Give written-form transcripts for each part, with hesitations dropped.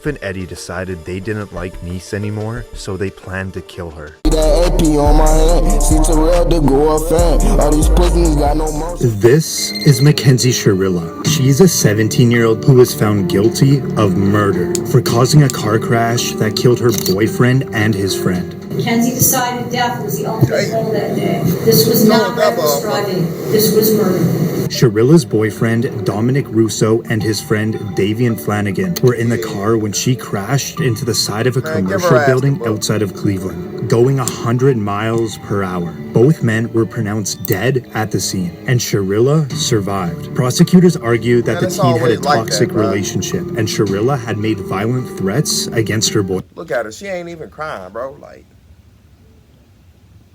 And Eddie decided they didn't like Niece anymore, so they planned to kill her. This is Mackenzie Sharilla. She's a 17-year-old who was found guilty of murder for causing a car crash that killed her boyfriend and his friend. Mackenzie decided death was the ultimate goal that day. This was not reckless driving. This was murder. Sharilla's boyfriend, Dominic Russo, and his friend, Davian Flanagan, were in the car when she crashed into the side of a commercial building outside of Cleveland, going 100 miles per hour. Both men were pronounced dead at the scene, and Sharilla survived. Prosecutors argue that the teen had a toxic relationship, and Sharilla had made violent threats against her boy. Look at her. She ain't even crying, bro. Like,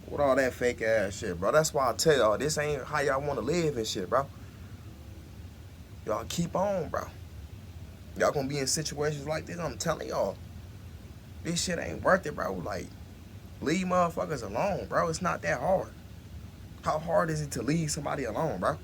with all that fake ass shit, bro. That's why I tell y'all, this ain't how y'all want to live and shit, bro. Y'all keep on, bro. Y'all gonna be in situations like this, I'm telling y'all. This shit ain't worth it, bro. Like, leave motherfuckers alone, bro. It's not that hard. How hard is it to leave somebody alone, bro?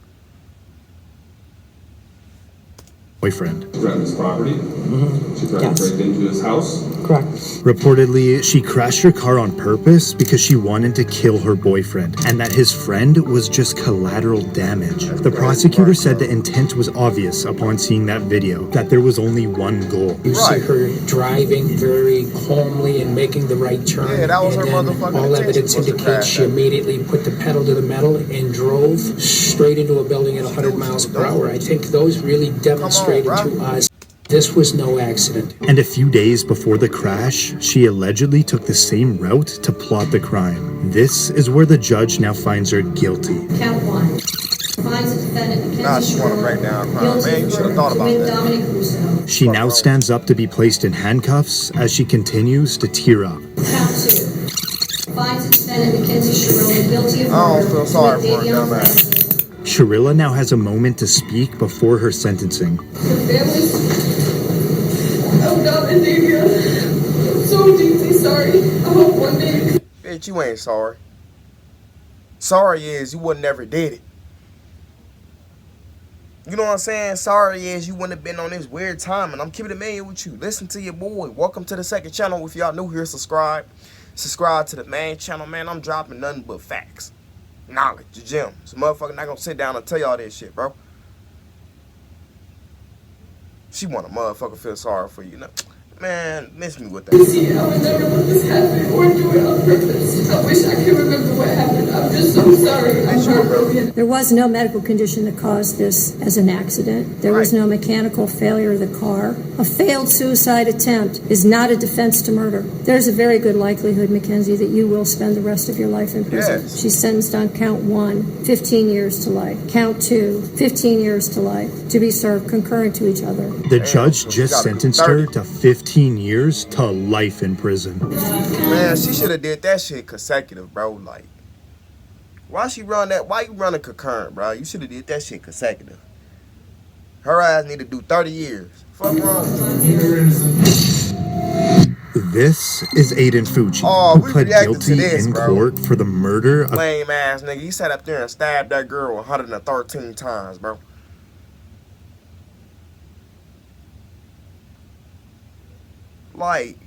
Boyfriend. Threatened his property. She tried to break into his house. Correct. Reportedly, she crashed her car on purpose because she wanted to kill her boyfriend, and that his friend was just collateral damage. The prosecutor said the intent was obvious upon seeing that video, that there was only one goal. You see her driving very calmly and making the right turn. Yeah, that was her and then motherfucking all evidence indicates she immediately put the pedal to the metal and drove straight into a building at 100 miles per hour. I think those really demonstrated to us this was no accident. And a few days before the crash, she allegedly took the same route to plot the crime. This is where the judge now finds her guilty. Count 1. Finds the defendant Mackenzie She want to break down crime. Man, you should have thought about that. Dominic Russo. She now stands up to be placed in handcuffs as she continues to tear up. Count 2. Finds the defendant Mackenzie Sharilla guilty of murder. I don't feel sorry for her, dumbass. Sharilla now has a moment to speak before her sentencing. Oh God, Davia, I'm so deeply sorry. I hope one day. Bitch, you ain't sorry. Sorry is you would never did it. You know what I'm saying? Sorry is you wouldn't have been on this weird time, and I'm keeping it million with you. Listen to your boy. Welcome to the second channel. If y'all new here, subscribe. Subscribe to the main channel, man. I'm dropping nothing but facts. Knowledge, the gems. Motherfucker not gonna sit down and tell y'all this shit, bro. She want a motherfucker feel sorry for you. No, man, miss me with that. See, I would never let this happen or do it on purpose. I wish I could remember what happened. I'm just so sorry. I'm heartbroken. There was no medical condition that caused this as an accident. There was no mechanical failure of the car. A failed suicide attempt is not a defense to murder. There's a very good likelihood, Mackenzie, that you will spend the rest of your life in prison. Yes. She's sentenced on count 1, 15 years to life. Count 2, 15 years to life, to be served concurrent to each other. The judge just sentenced her to 15 years to life in prison. Man, she should have did that shit consecutive, bro. Like, why she run that? Why you running concurrent, bro? You should have did that shit consecutive. Her ass need to do 30 years. Fuck wrong. This is Aiden Fucci, who pled guilty in court for the murder of lame ass nigga. He sat up there and stabbed that girl 113 times, bro. Like,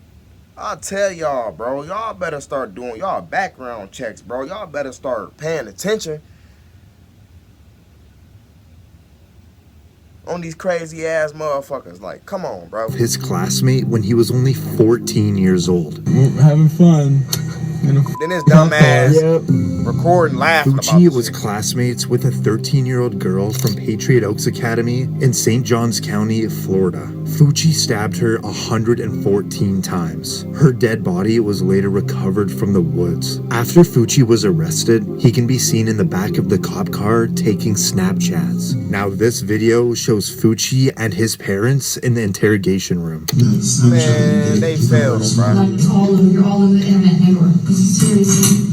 I tell y'all, bro, y'all better start doing y'all background checks, bro. Y'all better start paying attention on these crazy ass motherfuckers. Like, come on, bro. His classmate when he was only 14 years old. Having fun. Then his dumb ass recording, laughing about Fucci this was shit. classmates with a 13-year-old girl from Patriot Oaks Academy in St. Johns County, Florida. Fucci stabbed her 114 times. Her dead body was later recovered from the woods. After Fucci was arrested, he can be seen in the back of the cop car taking Snapchats. Now this video shows Fucci and his parents in the interrogation room. Man, they failed, bro. You're all over the internet network. This is serious.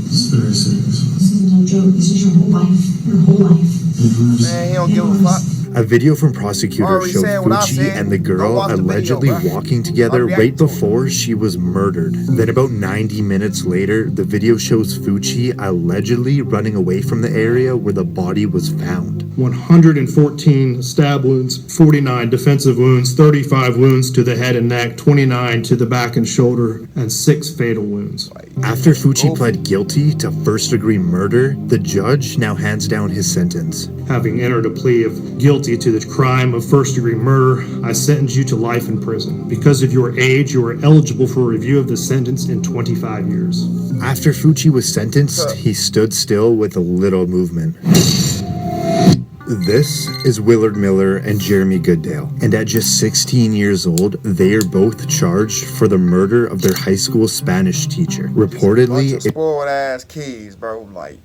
It's very serious. This is no joke. This is your whole life. Your whole life. Man, he don't give a fuck. A video from prosecutors showed Fucci and the girl allegedly walking together right before she was murdered. Then about 90 minutes later, the video shows Fucci allegedly running away from the area where the body was found. 114 stab wounds, 49 defensive wounds, 35 wounds to the head and neck, 29 to the back and shoulder, and 6 fatal wounds. After Fucci pled guilty to first-degree murder, the judge now hands down his sentence. Having entered a plea of guilty to the crime of first-degree murder, I sentence you to life in prison. Because of your age, you are eligible for a review of the sentence in 25 years. After Fucci was sentenced, he stood still with a little movement. This is Willard Miller and Jeremy Goodale, and at just 16 years old, they are both charged for the murder of their high school Spanish teacher. Reportedly, bunch of spoiled ass kids, bro. Like,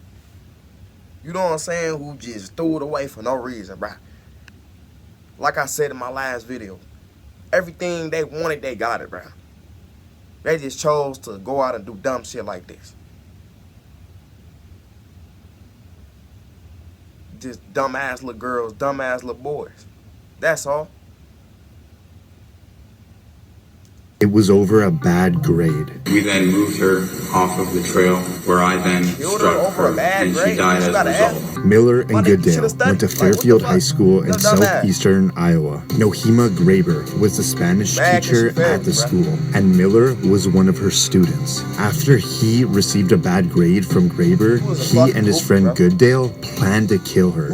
you know what I'm saying? Who just threw it away for no reason, bro. Like I said in my last video, everything they wanted, they got it, bro. They just chose to go out and do dumb shit like this. Just dumbass little girls, dumbass little boys. That's all. it was over a bad grade. We then moved her off of the trail, where I then struck her, and she died as a result. Miller and Goodale went to Fairfield High School in southeastern Iowa. Nohema Graber was the Spanish teacher at the school, and Miller was one of her students. After he received a bad grade from Graber, he and his friend Goodale planned to kill her.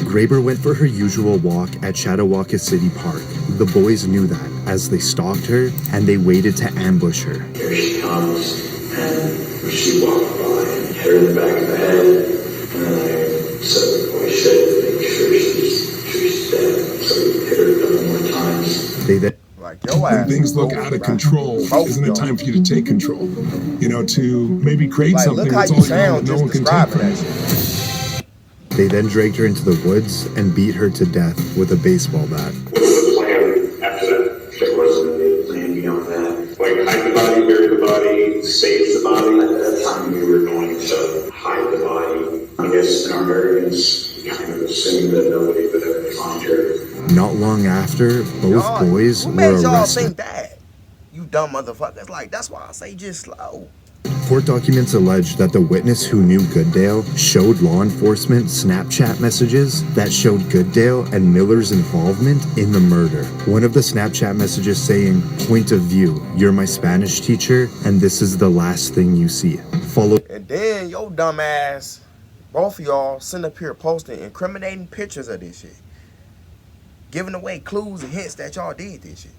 Graber went for her usual walk at Chattawaka City Park. The boys knew that, as they stalked her, and they waited to ambush her. Here she comes, and she walked by and hit her in the back of the head, and then I said, "Boy, shit, make sure she's dead." So we hit her a couple more times. They then When things look out of control, isn't it time for you to take control? You know, to maybe create something that's all you know that no one can take from you. They then dragged her into the woods and beat her to death with a baseball bat. What was the plan after that? There wasn't any plan beyond that. Like, hide the body, bury the body, save the body. At that time, we were going to hide the body. I guess in our arrogance, we kind of assumed that nobody would ever find her. Not long after, both boys who were made y'all arrested. think that? You dumb motherfuckers. Like, that's why I say just slow. Court documents allege that the witness who knew Goodale showed law enforcement Snapchat messages that showed Goodale and Miller's involvement in the murder. One of the Snapchat messages saying, "Point of view, you're my Spanish teacher, and this is the last thing you see." Followed. And then your dumb ass, both of y'all, sitting up here posting incriminating pictures of this shit. Giving away clues and hints that y'all did this shit.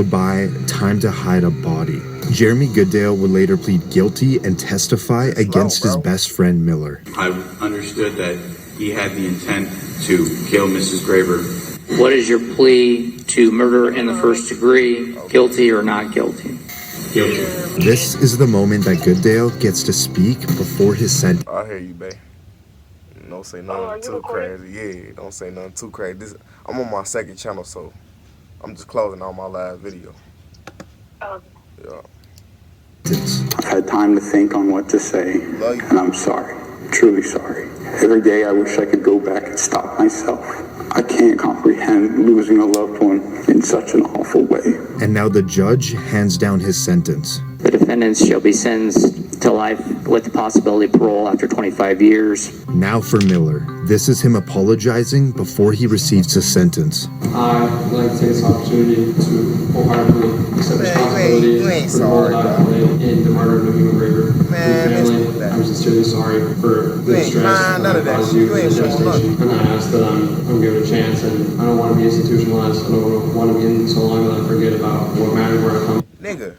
By time to hide a body. Jeremy Goodale would later plead guilty and testify against his best friend Miller. I understood that he had the intent to kill Mrs. Graber. What is your plea to murder in the first degree, guilty or not guilty? Guilty. This is the moment that Goodale gets to speak before his sentence. I hear you, babe. Don't say nothing too crazy. Yeah, don't say nothing too crazy. I'm on my second channel, so I'm just closing out my last video. Yeah. I've had time to think on what to say, and I'm sorry. Truly sorry. Every day I wish I could go back and stop myself. I can't comprehend losing a loved one in such an awful way. And now the judge hands down his sentence. The defendants shall be sentenced to life with the possibility of parole after 25 years. Now for Miller. This is him apologizing before he receives his sentence. I'd like to take this opportunity to wholeheartedly accept responsibility for the role that I played in the murder of Nohema Graber. Family, I'm sincerely sorry for the stress that caused you and the devastation. And I ask that I'm given a chance, and I don't want to be institutionalized. I don't want to be in so long that I forget about what matters where I come. Nigga,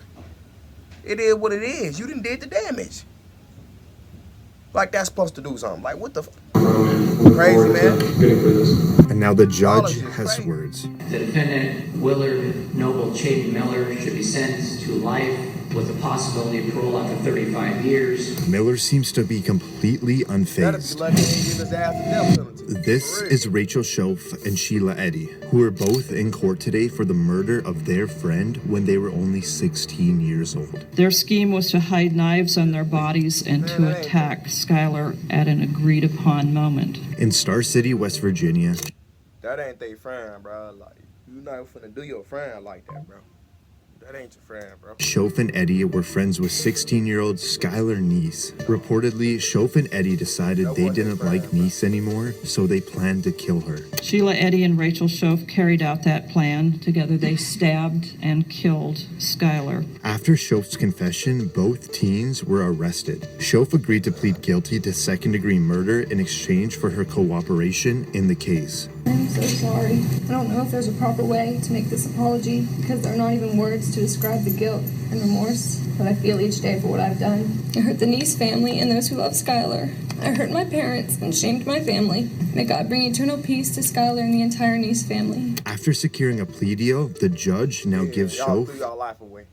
it is what it is. You done did the damage. Like that's supposed to do something. Like what the crazy, man. And now the judge has words. The defendant, Willard Noble Chayton Miller, should be sentenced to life with the possibility of parole after 35 years. Miller seems to be completely unfazed. This is Rachel Schoaf and Sheila Eddy, who are both in court today for the murder of their friend when they were only 16 years old. Their scheme was to hide knives on their bodies and to attack Skylar at an agreed upon moment. In Star City, West Virginia. That ain't they friend, bro. Like, you not finna do your friend like that, bro. That ain't your friend, bro. Shof and Eddie were friends with 16-year-old Skylar Neese. Reportedly, Shof and Eddie decided they didn't like Neese anymore, so they planned to kill her. Sheila Eddy and Rachel Shof carried out that plan. Together they stabbed and killed Skylar. After Shof's confession, both teens were arrested. Shof agreed to plead guilty to second-degree murder in exchange for her cooperation in the case. I'm so sorry. I don't know if there's a proper way to make this apology because there are not even words to describe the guilt and remorse that I feel each day for what I've done. I hurt the Neese family and those who love Skylar. I hurt my parents and shamed my family. May God bring eternal peace to Skylar and the entire Neese family. After securing a plea deal, the judge now gives y'all Shof threw y'all life away.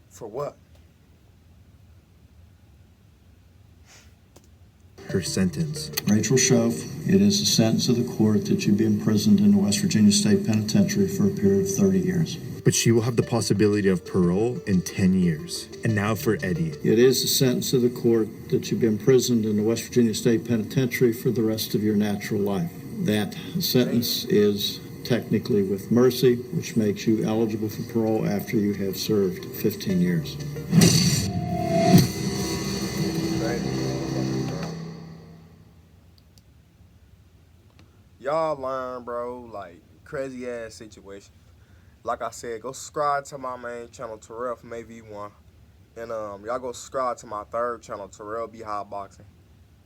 For what? her sentence. Rachel Shof, it is the sentence of the court that you be imprisoned in the West Virginia State Penitentiary for a period of 30 years. But she will have the possibility of parole in 10 years. And now for Eddie. It is the sentence of the court that you be imprisoned in the West Virginia State Penitentiary for the rest of your natural life. That sentence is technically with mercy, which makes you eligible for parole after you have served 15 years. Y'all learn, bro, like crazy ass situation. Like I said, go subscribe to my main channel, Terrell from AV1. And y'all go subscribe to my third channel, Terrell Be Hotboxing.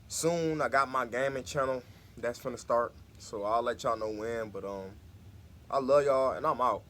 Soon I got my gaming channel that's finna start. So I'll let y'all know when. But I love y'all and I'm out.